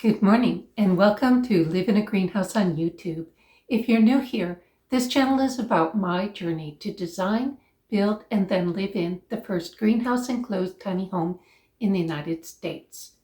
Good morning and welcome to Live in a Greenhouse on YouTube. If you're new here, this channel is about my journey to design, build, and then live in the first greenhouse enclosed tiny home in the United States.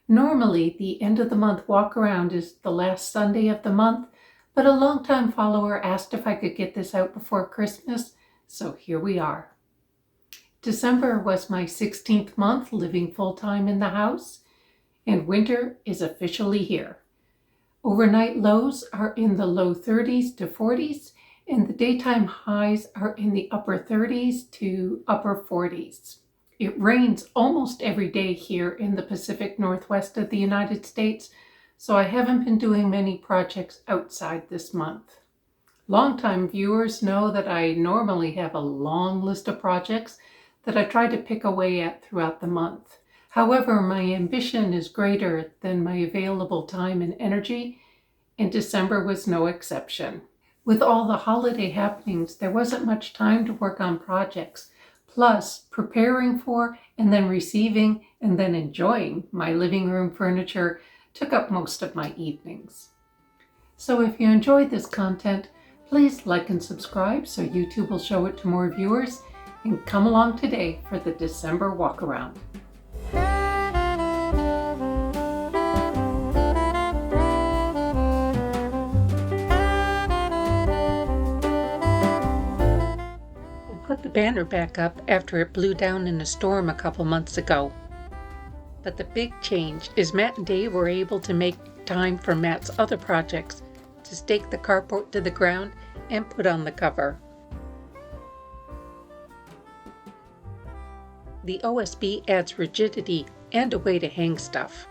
Normally, the end of the month walk around is the last Sunday of the month, but a longtime follower asked if I could get this out before Christmas, so here we are. December was my 16th month living full-time in the house, and winter is officially here. Overnight lows are in the low 30s to 40s, and the daytime highs are in the upper 30s to upper 40s. It rains almost every day here in the Pacific Northwest of the United States, so I haven't been doing many projects outside this month. Longtime viewers know that I normally have a long list of projects that I try to pick away at throughout the month. However, my ambition is greater than my available time and energy, and December was no exception. With all the holiday happenings, there wasn't much time to work on projects. Plus, preparing for and then receiving and then enjoying my living room furniture took up most of my evenings. So if you enjoyed this content, please like and subscribe so YouTube will show it to more viewers, and come along today for the December walkaround. Put the banner back up after it blew down in a storm a couple months ago. But the big change is Matt and Dave were able to make time for Matt's other projects to stake the carport to the ground and put on the cover. The OSB adds rigidity and a way to hang stuff.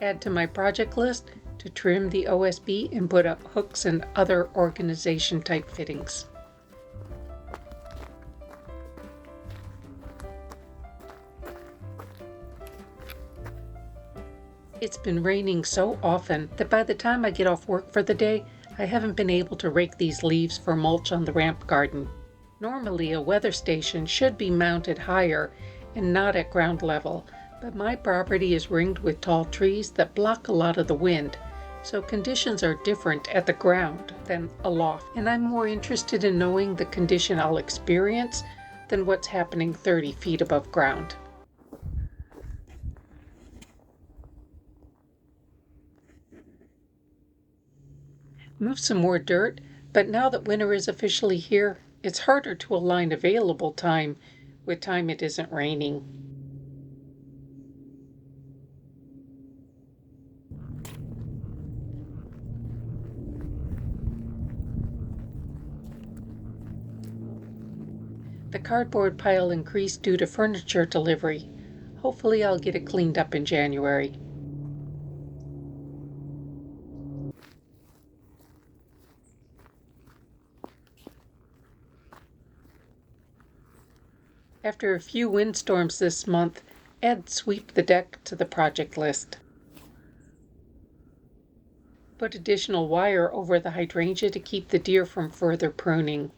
Add to my project list to trim the OSB and put up hooks and other organization type fittings. It's been raining so often that by the time I get off work for the day, I haven't been able to rake these leaves for mulch on the ramp garden. Normally, a weather station should be mounted higher and not at ground level, but my property is ringed with tall trees that block a lot of the wind, so conditions are different at the ground than aloft, and I'm more interested in knowing the condition I'll experience than what's happening 30 feet above ground. Move some more dirt, but now that winter is officially here, it's harder to align available time with time it isn't raining. The cardboard pile increased due to furniture delivery. Hopefully I'll get it cleaned up in January. After a few windstorms this month, add sweep the deck to the project list. Put additional wire over the hydrangea to keep the deer from further pruning.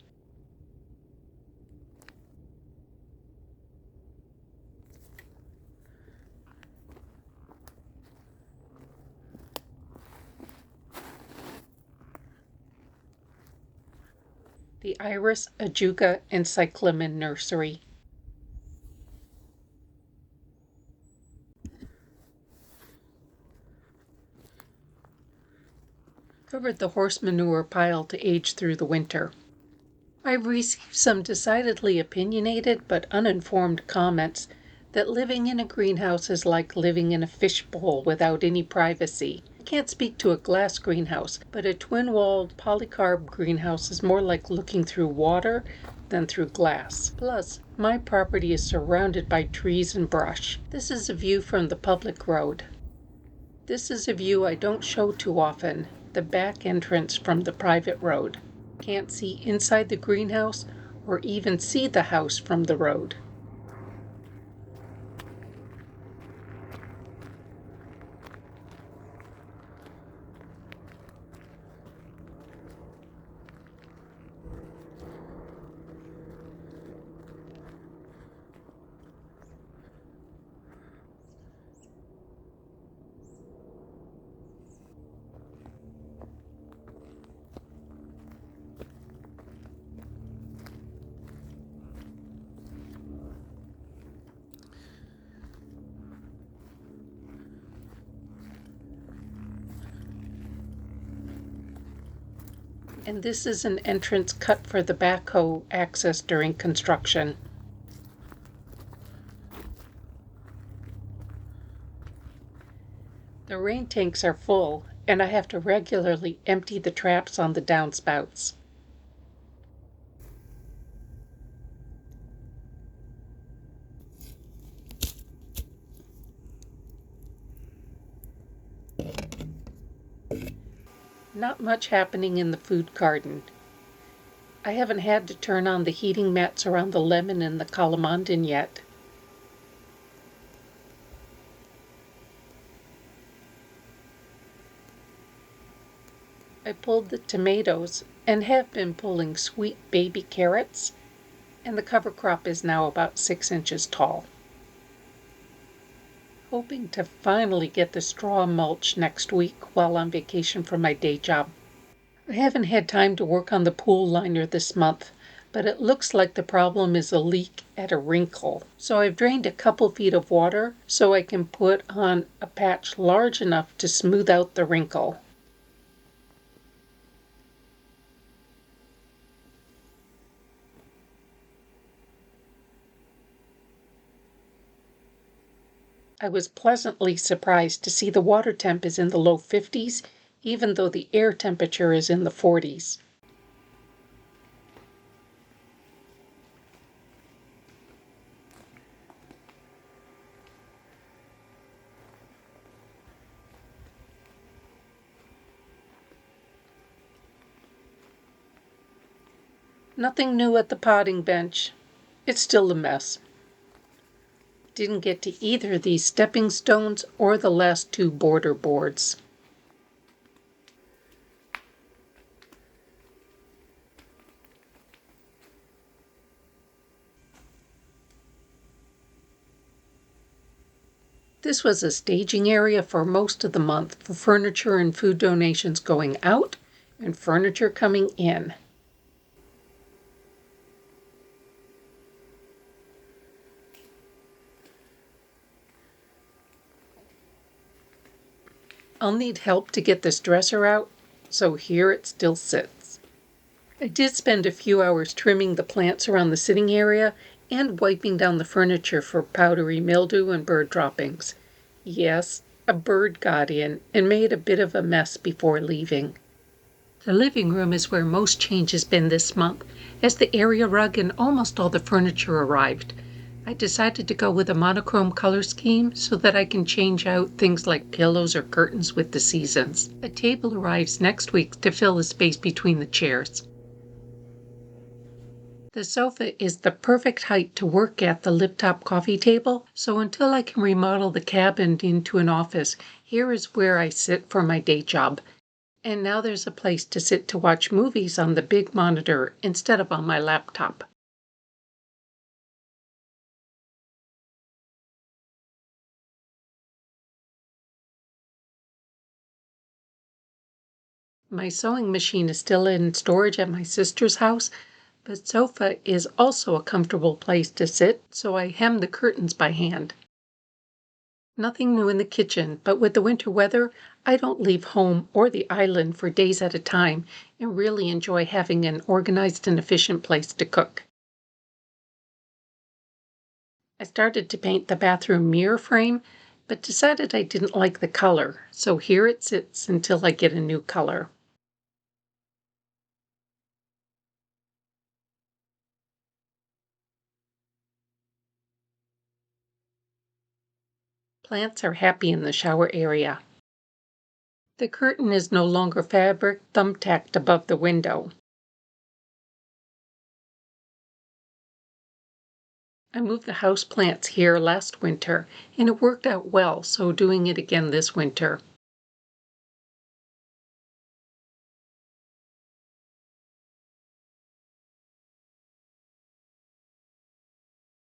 The iris, ajuga, and cyclamen nursery. Covered the horse manure pile to age through the winter. I've received some decidedly opinionated but uninformed comments that living in a greenhouse is like living in a fishbowl without any privacy. I can't speak to a glass greenhouse, but a twin-walled polycarb greenhouse is more like looking through water than through glass. Plus, my property is surrounded by trees and brush. This is a view from the public road. This is a view I don't show too often, the back entrance from the private road. Can't see inside the greenhouse or even see the house from the road. And this is an entrance cut for the backhoe access during construction. The rain tanks are full, and I have to regularly empty the traps on the downspouts. Not much happening in the food garden. I haven't had to turn on the heating mats around the lemon and the calamondin yet. I pulled the tomatoes and have been pulling sweet baby carrots, and the cover crop is now about 6 inches tall. Hoping to finally get the straw mulch next week while on vacation from my day job. I haven't had time to work on the pool liner this month, but it looks like the problem is a leak at a wrinkle. So I've drained a couple feet of water so I can put on a patch large enough to smooth out the wrinkle. I was pleasantly surprised to see the water temp is in the low 50s, even though the air temperature is in the 40s. Nothing new at the potting bench. It's still a mess. Didn't get to either these stepping stones or the last 2 border boards. This was a staging area for most of the month for furniture and food donations going out and furniture coming in. I'll need help to get this dresser out, so here it still sits. I did spend a few hours trimming the plants around the sitting area and wiping down the furniture for powdery mildew and bird droppings. Yes, a bird got in and made a bit of a mess before leaving. The living room is where most change has been this month, as the area rug and almost all the furniture arrived. I decided to go with a monochrome color scheme so that I can change out things like pillows or curtains with the seasons. A table arrives next week to fill the space between the chairs. The sofa is the perfect height to work at the lip-top coffee table, so until I can remodel the cabin into an office, here is where I sit for my day job. And now there's a place to sit to watch movies on the big monitor instead of on my laptop. My sewing machine is still in storage at my sister's house, but sofa is also a comfortable place to sit, so I hem the curtains by hand. Nothing new in the kitchen, but with the winter weather, I don't leave home or the island for days at a time and really enjoy having an organized and efficient place to cook. I started to paint the bathroom mirror frame, but decided I didn't like the color, so here it sits until I get a new color. Plants are happy in the shower area. The curtain is no longer fabric thumbtacked above the window. I moved the house plants here last winter, and it worked out well, so doing it again this winter.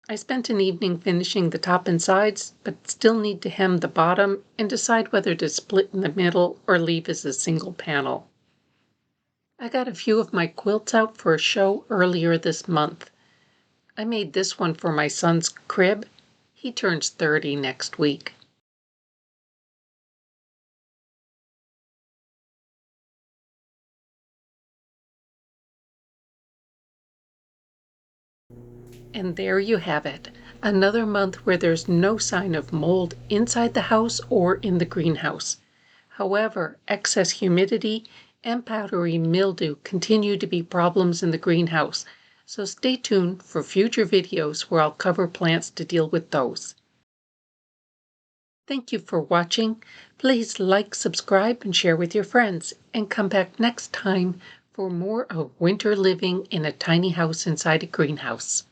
I spent an evening finishing the top and sides, but still need to hem the bottom and decide whether to split in the middle or leave as a single panel. I got a few of my quilts out for a show earlier this month. I made this one for my son's crib. He turns 30 next week. And there you have it, another month where there's no sign of mold inside the house or in the greenhouse. However, excess humidity and powdery mildew continue to be problems in the greenhouse, so stay tuned for future videos where I'll cover plants to deal with those. Thank you for watching. Please like, subscribe, and share with your friends, and come back next time for more of winter living in a tiny house inside a greenhouse.